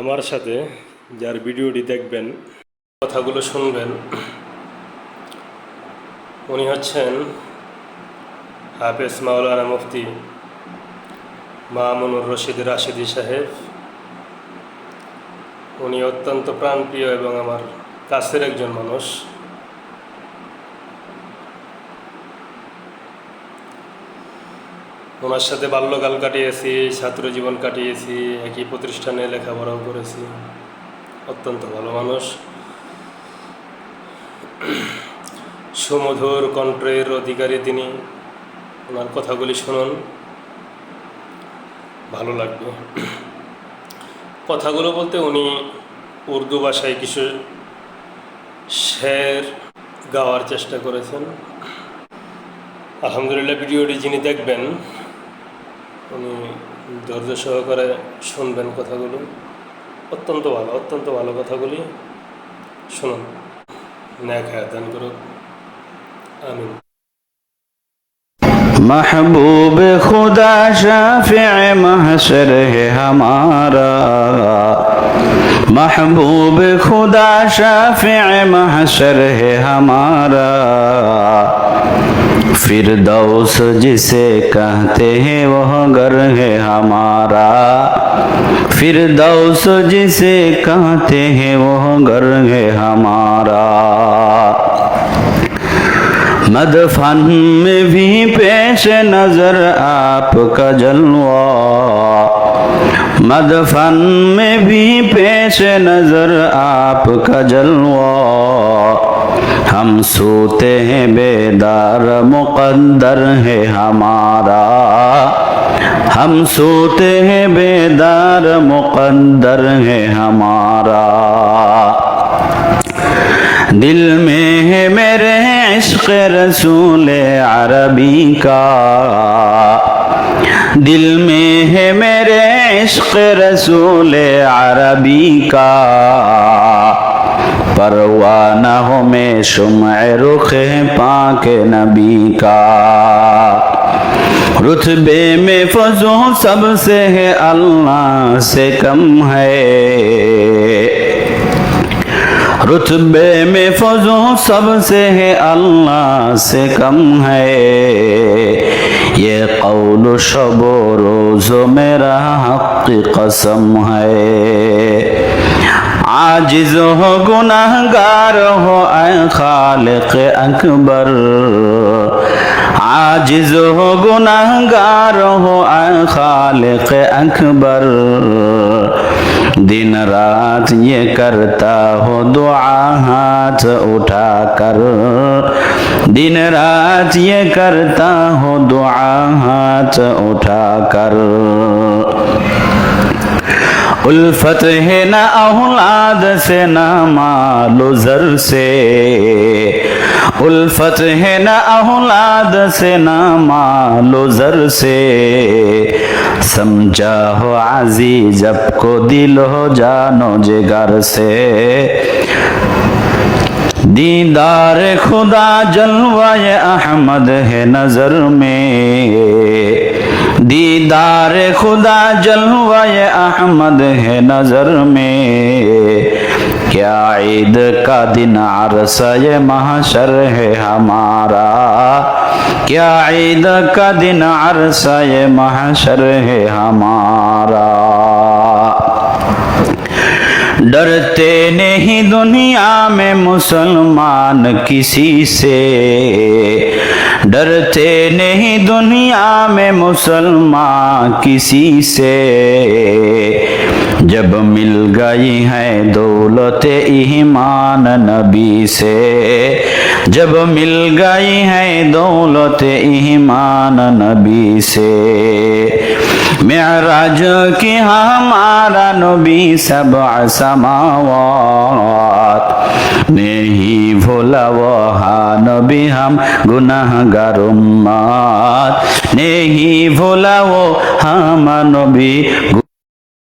আমার সাথে যার ভিডিওটি দেখবেন, কথাগুলো শুনবেন, উনি হচ্ছেন হাফেজ মাওলানা মুফতি মামুনুর রশিদ রাশেদি সাহেব। উনি অত্যন্ত প্রাণপ্রিয় এবং আমার কাছের একজন মানুষ। ওনার সাথে বাল্যকাল কাটিয়েছি, ছাত্র জীবন কাটিয়েছি, একই প্রতিষ্ঠানে লেখাপড়াও করেছি। অত্যন্ত ভালো মানুষ, সুমধুর কণ্ঠের অধিকারী তিনি। ওনার কথাগুলি শুনুন, ভালো লাগবে। কথাগুলো বলতে উনি উর্দু ভাষায় কিছু শের গাওয়ার চেষ্টা করেছেন। আলহামদুলিল্লাহ, ভিডিওটি যিনি দেখবেন উনি ধৈর্য সহকারে শুনবেন কথাগুলো। অত্যন্ত ভালো কথাগুলি শুনুন। নেক হায়াত দান করুক, আমিন। महबूब खुदा शाफिअ महशर है हमारा, महबूब खुदा शाफिअ महशर है हमारा। फिरदौस जिसे कहते हैं वह घर है हमारा, फिरदौस जिसे कहते हैं वह घर है हमारा। मदफन में भी पेश नजर आपका जलवा, मदफन में भी पेश नजर आपका जलवा। हम सोते हैं बेदार मुक़द्दर है हमारा, हम सोते हैं बेदार मुक़द्दर है हमारा। दिल में है मेरे इश्क़ रसूल अरबी का, दिल में है मेरे इश्क़ रसूल अरबी का। परवाना हो मैं शुम्अ रुख़ पाक नबी का। रुतबे में फज़ो सबसे है अल्लाह से कम है, रुतबे में फज़ो सबसे है अल्लाह से कम है। ये कौल शबो रोज़ो मेरा हक़ कसम है। आजिज़ हो गुनाहगार हो ऐ खालिक़ अकबर, आजिज़ हो गुनाहगार हो ऐ खालिक़ अकबर। दिन रात ये करता हो दुआ हाथ उठाकर, दिन रात ये करता हो दुआ हाथ उठाकर। उल्फत है न औलाद से न मालो ज़र से, उल्फत है न औलाद से न मालो ज़र से। समझा हो अज़ीज़ को दिल हो जानो जिगर से। दीदार खुदा जलवाए अहमद है नजर में, दीदार खुदा जलवाए अहमद है नजर में। क्या ईद का दिन अरसा महशर है हमारा, क्या ईद का दिन अरसा महशर है हमारा। डरते नहीं दुनिया में मुसलमान किसी से, डरते नहीं दुनिया में मुसलमान किसी से। जब मिल गई है दौलत ईमान नबी से, जब मिल गई है दौलत ईमान नबी से। मेराज की हमारा नबी सबअ समावात, नहीं भूला वहा नबी हम गुनाहगार उम्मत, नहीं भूला वो हम नबी।